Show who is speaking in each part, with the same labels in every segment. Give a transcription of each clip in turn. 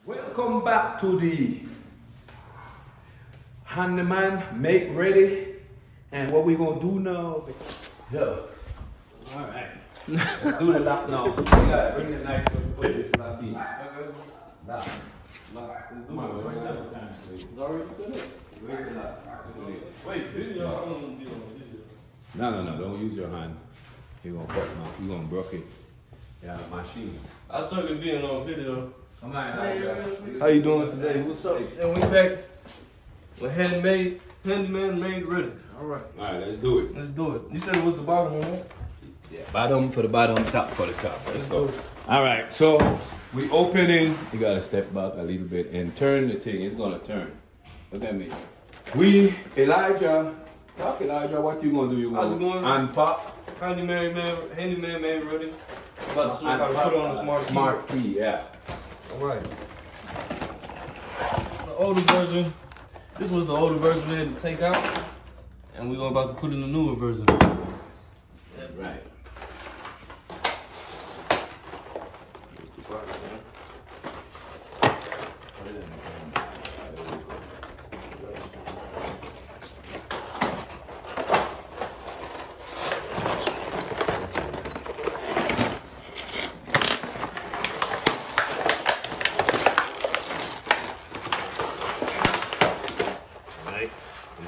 Speaker 1: Welcome back to the Handyman Make Ready. And what we gonna do now? Alright. Let's do the lock now. We gotta bring the knife so we put this lock in. Lock. Come on, right now. It's already set up. Where's the lock? Wait, this is your own deal. No, don't use your hand. You're gonna fuck them up. You're gonna broke it. Yeah, machine.
Speaker 2: I saw it being on video.
Speaker 1: Come on,
Speaker 2: How you doing today? What's up? And we back with Handyman Made Ready. Alright,
Speaker 1: let's do it.
Speaker 2: let's do it. You said it was the bottom one, right?
Speaker 1: Yeah, bottom for the bottom, top for the top. Let's go. Alright, so we opening. You gotta step back a little bit and turn the thing. It's gonna turn. Look at me. Elijah, what you gonna do? You
Speaker 2: How's it going?
Speaker 1: Unpop.
Speaker 2: Handyman Made Ready. About to show you how to put on the
Speaker 1: smart key, yeah.
Speaker 2: Alright. The older version. This was the older version we had to take out. And we're about to put in the newer version.
Speaker 1: That's right.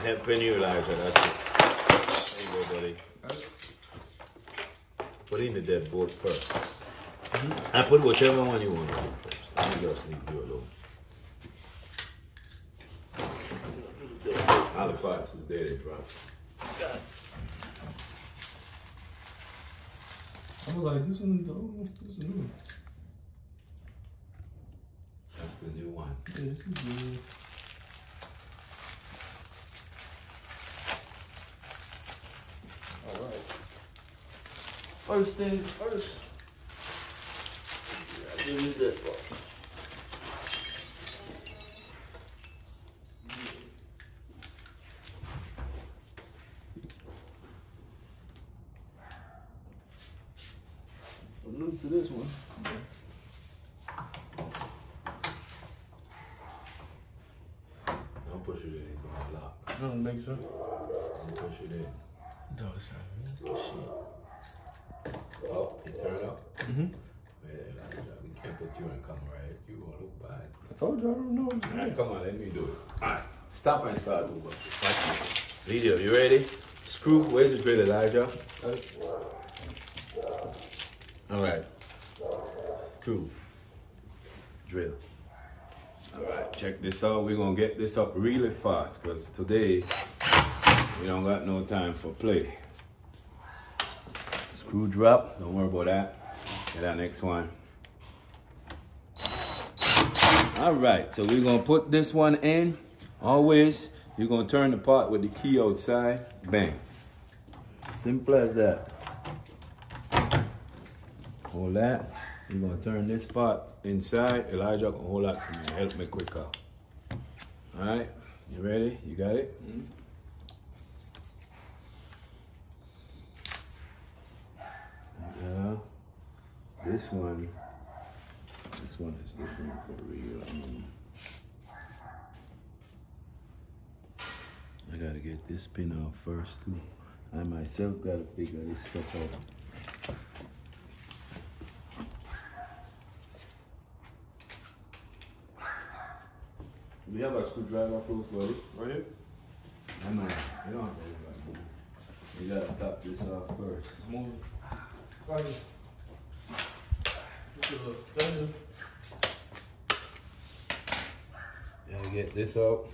Speaker 1: Helping you, Elijah. That's it. There you go, buddy. Put in the deadbolt first. I put whichever one you want to do first. Let me just leave you alone. All the parts is there, they drop.
Speaker 2: I was like, this one is the old one. This is the new one.
Speaker 1: That's the new one.
Speaker 2: Yeah, this is the new one. Alright. First things first. Give me this one. I'm new to this one.
Speaker 1: Don't push it in, it's gonna lock.
Speaker 2: No, make sure.
Speaker 1: Don't push it in.
Speaker 2: Dog, that's the shit.
Speaker 1: Oh, it turned up?
Speaker 2: Mm-hmm.
Speaker 1: Elijah, we can't put you in camera, right? You gonna look bad.
Speaker 2: I told you I don't know.
Speaker 1: Alright, come on, let me do it. Alright, stop and start over. Video, you ready? Screw, where's the drill, Elijah? Alright. Screw. Drill. Alright, check this out. We're gonna get this up really fast because today we don't got no time for play. Screw drop, don't worry about that. Get that next one. All right, so we're gonna put this one in. Always, you're gonna turn the part with the key outside. Bang. Simple as that. Hold that. You're gonna turn this part inside. Elijah can hold that for me. Help me quicker. All right, you ready? You got it? Mm-hmm. This one is different for real. I gotta get this pin off first too. I myself gotta figure this stuff out. We have a screwdriver close, buddy. Right here? I know. You don't have to worry about it. You gotta top this off first.
Speaker 2: Move it.
Speaker 1: Yeah, get this out.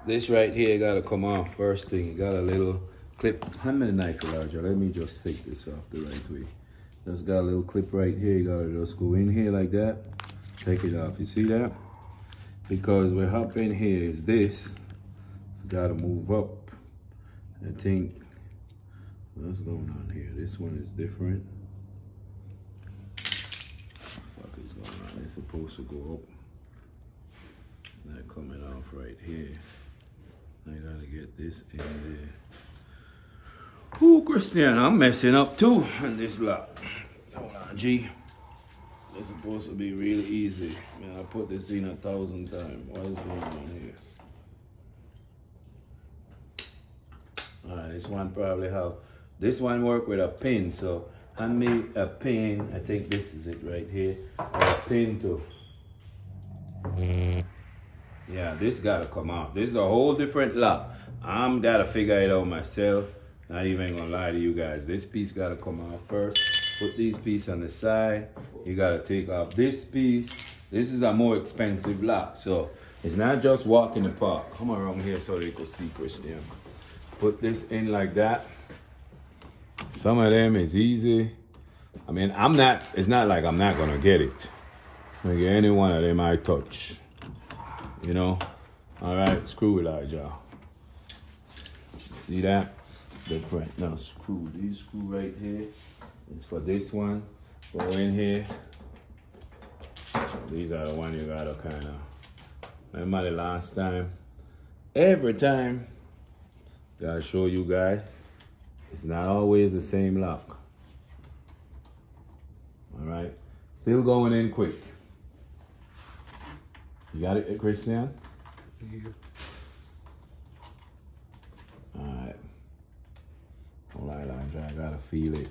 Speaker 1: This right here gotta come off first thing. You got a little clip. Hand me the knife, Elijah. Let me just take this off the right way. Just got a little clip right here. You gotta just go in here like that. Take it off. You see that? Because what happened here is this. It's gotta move up. I think. What's going on here? This one is different. What the fuck is going on? It's supposed to go up. It's not coming off right here. I gotta get this in there. Ooh, Christian, I'm messing up too in this lock. Hold on, G. It's supposed to be really easy. Man, I put this in 1,000 times. What is going on here? Alright, this one probably have, this one work with a pin, so hand me a pin. I think this is it right here. Or a pin too. Yeah, this gotta come out. This is a whole different lock. I'm gotta figure it out myself. Not even gonna lie to you guys. This piece gotta come out first. Put these pieces on the side. You gotta take off this piece. This is a more expensive lock, so it's not just walk in the park. Come around here so they can see Christian. Put this in like that. Some of them is easy. I mean, it's not like I'm not gonna get it. I'm gonna get any one of them I touch. You know? All right, screw Elijah. See that? Different. Now screw, these screw right here. It's for this one. Go in here. These are the one you gotta kinda, remember the last time? Every time, gotta show you guys, it's not always the same lock. All right, still going in quick. You got it, Christian?
Speaker 2: Yeah.
Speaker 1: All right. Hold on, Elijah, I gotta feel it.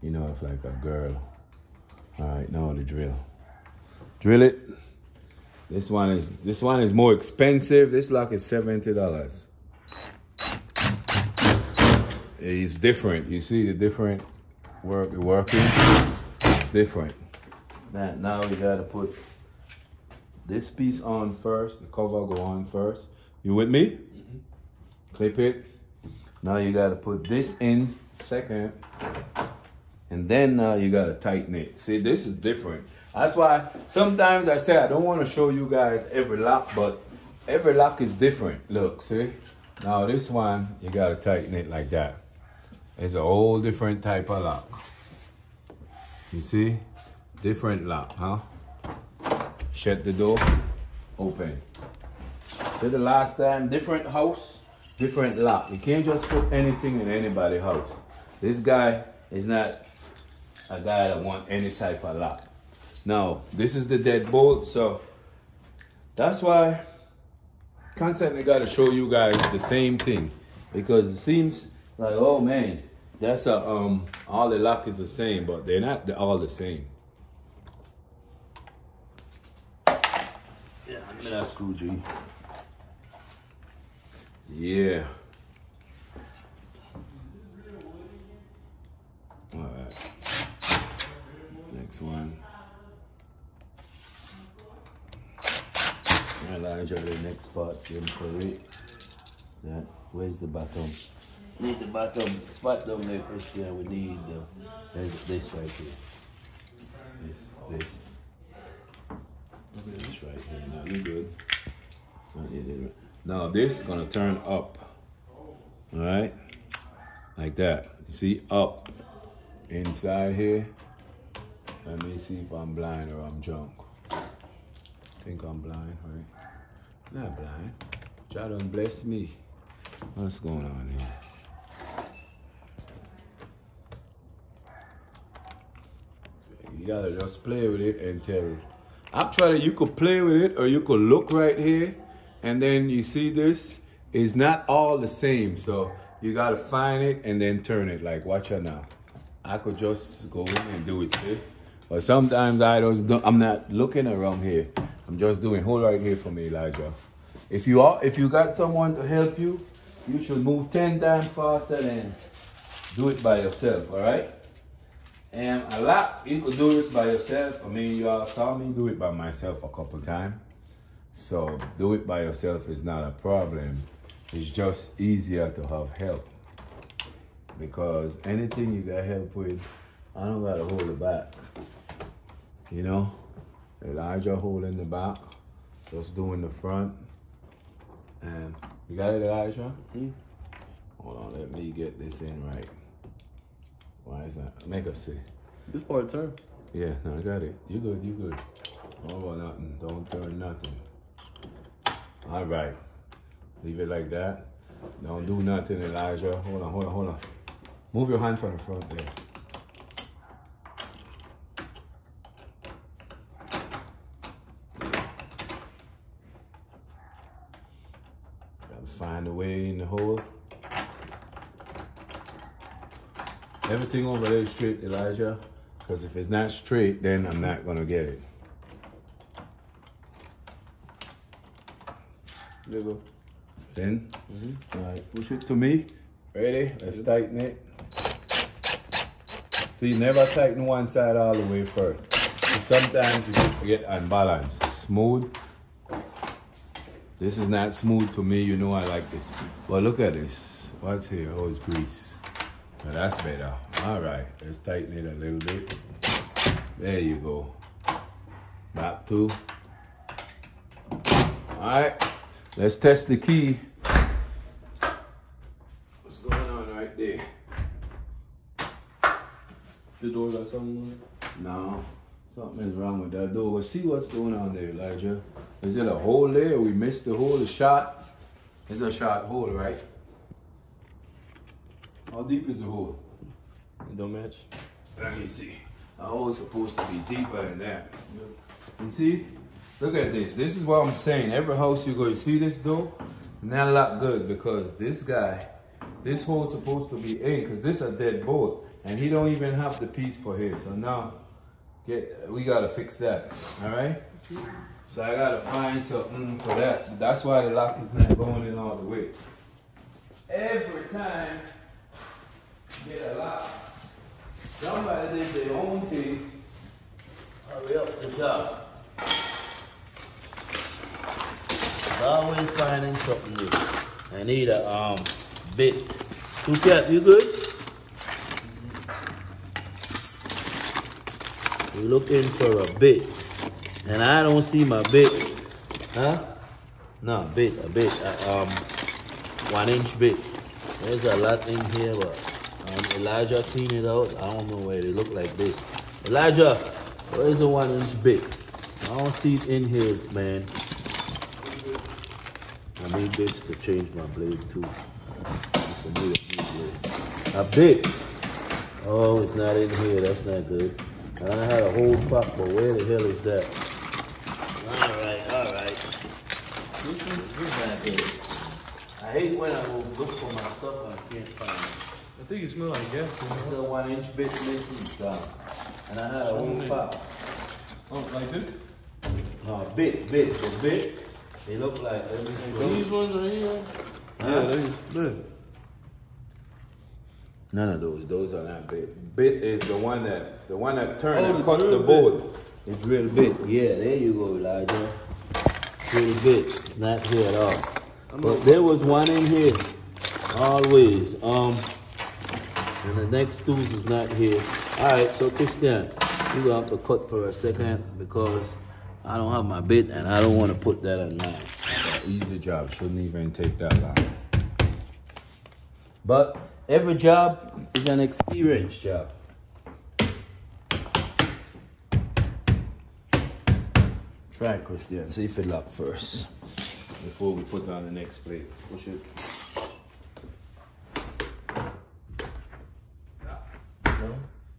Speaker 1: You know, it's like a girl. All right, now the drill. Drill it. This one is more expensive. This lock is $70. It's different. You see the different working? Different. Now we gotta put this piece on first. The cover go on first. You with me? Mm-hmm. Clip it. Now you gotta put this in second. And then now you gotta tighten it. See, this is different. That's why sometimes I say I don't want to show you guys every lock, but every lock is different. Look, see? Now this one, you gotta tighten it like that. It's a whole different type of lock. You see? Different lock, huh? Shut the door, open. See the last time, different house, different lock. You can't just put anything in anybody's house. This guy is not a guy that want any type of lock. Now, this is the deadbolt, so that's why constantly got to show you guys the same thing, because it seems like, oh man, that's a all the lock is the same, but they're not all the same. Yeah, give me that screw, G. Yeah. All right. Next one. Elijah, the next part, for it. That, where's the bottom? Need the bottom spot down there, Christian. We need this right here. This right here. Now you good. Now this is gonna turn up. Alright? Like that. You see, up. Inside here. Let me see if I'm blind or I'm drunk. I think I'm blind, right? Not blind. God done bless me. What's going on here? You gotta just play with it and tell. Actually, you could play with it or you could look right here and then you see this is not all the same. So you gotta find it and then turn it. Like, watch out now. I could just go in and do it, see? But sometimes I'm not looking around here. I'm just doing, hold right here for me, Elijah. If you got someone to help you, you should move 10 times faster than do it by yourself, all right? And a lot, you could do this by yourself. I mean, you all saw me do it by myself a couple times. So do it by yourself is not a problem. It's just easier to have help. Because anything you got help with, I don't gotta hold it back. You know? Elijah holding the back, just doing the front. And you got it, Elijah? Hold on, let me get this in right. Why is that? Make us see.
Speaker 2: This part turn.
Speaker 1: Yeah, no, I got it. You good, you good. Don't about nothing. Don't turn nothing. All right. Leave it like that. Don't do nothing, Elijah. Hold on, hold on, hold on. Move your hand from the front there. the way in the hole. Everything over there is straight, Elijah. Because if it's not straight, then I'm not gonna get it.
Speaker 2: There you go.
Speaker 1: Then, all right, push it to me. Ready? Let's tighten it. See, never tighten one side all the way first. Sometimes you get unbalanced. Smooth. This is not smooth to me. You know I like this. But look at this. What's here? Oh, it's grease. Now that's better. All right, let's tighten it a little bit. There you go. Back two. All right, let's test the key. What's going on right there?
Speaker 2: The door got something on it?
Speaker 1: No, something is wrong with that door. We'll see what's going on there, Elijah. Is it a hole there? We missed the hole, the shot. It's a shot hole, right? How deep is the hole?
Speaker 2: It don't match.
Speaker 1: Let me see. The hole's supposed to be deeper than that. You see? Look at this. This is what I'm saying. Every house you go, you see this door? Not a lot good because this guy, this hole's supposed to be in because this is a dead bolt. And he don't even have the piece for here. So now, we gotta fix that, all right? So I gotta find something for that. That's why the lock is not going in all the way. Every time you get a lock, somebody did their own thing. Hurry up the top.
Speaker 3: Always finding something new. I need a bit. Two-Cap, you good? We're looking for a bit. And I don't see my bit. Huh? No, a bit. 1 inch bit. There's a lot in here, but Elijah cleaned it out. I don't know where they look like this. Elijah, where's the 1 inch bit? I don't see it in here, man. I need this to change my blade too. A bit. Oh, it's not in here. That's not good. And I had a whole pop, but where the hell is that? All right. This is not good. I hate when I will look for my stuff and I can't find it.
Speaker 2: I think it smells like gas.
Speaker 3: It's a 1 inch bit missing. And I had a whole pop.
Speaker 2: Oh, like this?
Speaker 3: No, bit. The bit. They look like everything.
Speaker 2: These ones are here?
Speaker 3: Yeah,
Speaker 2: they.
Speaker 1: None of those. Those are not bit. Bit is the one that turned and cut
Speaker 2: drill
Speaker 1: the board.
Speaker 3: the drill bit. Yeah, there you go, Elijah. Drill bit. It's not here at all. But there was one in here. Always. And the next tools is not here. Alright, so Christian, you gonna have to cut for a second because I don't have my bit and I don't want to put that on mine.
Speaker 1: Easy job. Shouldn't even take that long.
Speaker 3: But every job is an experience job.
Speaker 1: Try it, Christian. See if it lock first before we put on the next plate. Push it.
Speaker 2: No?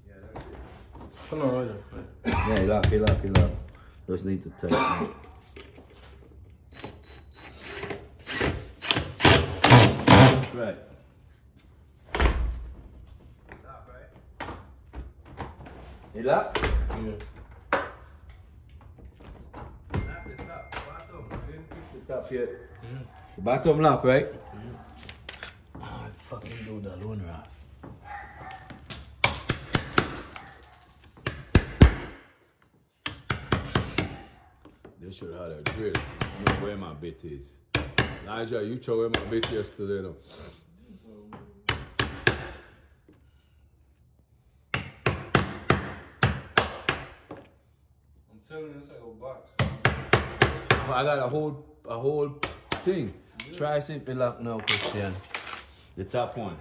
Speaker 2: Yeah, that's it. Come on, right there.
Speaker 3: Yeah, he lock. Just need to tighten it. Right.
Speaker 1: It lock?
Speaker 2: Yeah.
Speaker 1: Not the top, bottom. We didn't fix the top yet. The bottom lock, right?
Speaker 3: Oh, I fucking do the loan ras.
Speaker 1: They should have had a drill. I know where my bit is. Nigel, you throw away my bit yesterday though.
Speaker 2: I'm telling you, it's like a box.
Speaker 1: I got a whole thing. Try see if it lock now, Christian. The top one.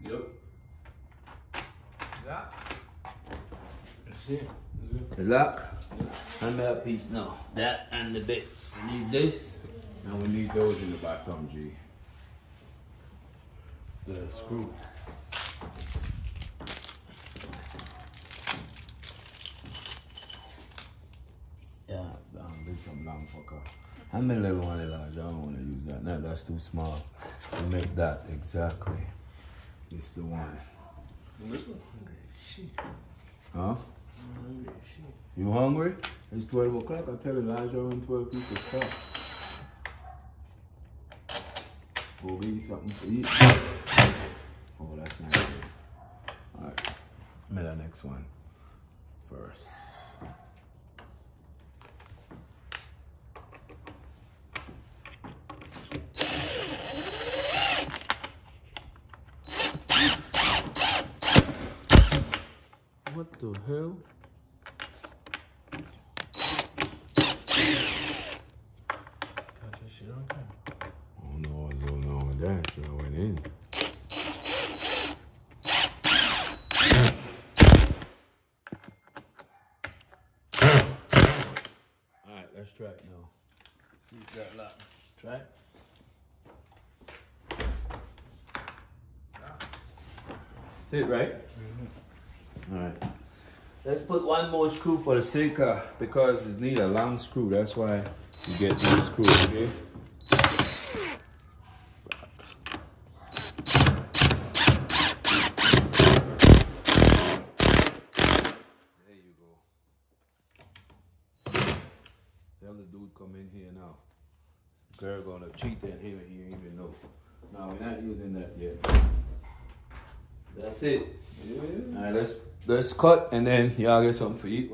Speaker 2: Yep. That? That's it.
Speaker 3: The lock. Hand me that piece now. That and the bit.
Speaker 1: We need this, and we need those in the bottom, G.
Speaker 2: The screw.
Speaker 1: Yeah, there's some long fucker. How many little one, Elijah? I don't want to use that. No, that's too small. We'll make that exactly. It's the one.
Speaker 2: This one hungry as shit.
Speaker 1: Huh?
Speaker 2: I'm hungry as shit.
Speaker 1: You hungry? It's 12 o'clock. I tell Elijah when 12 people stop. Go get you something to eat. Oh, that's not good. Alright. Make the next one first.
Speaker 2: What the hell? Got that shit on camera.
Speaker 1: Oh no, what's going on with that? So I went in. Alright, let's try it now. See if that lock. Try it. That's it, right? All right. Let's put one more screw for the sake of, because it needs a long screw. That's why you get this screw, okay? There you go. Tell the dude come in here now. Girl gonna cheat in here, he ain't even know. No, we're not using that yet. That's it. Yeah. All right, let's cut and then y'all get something to eat.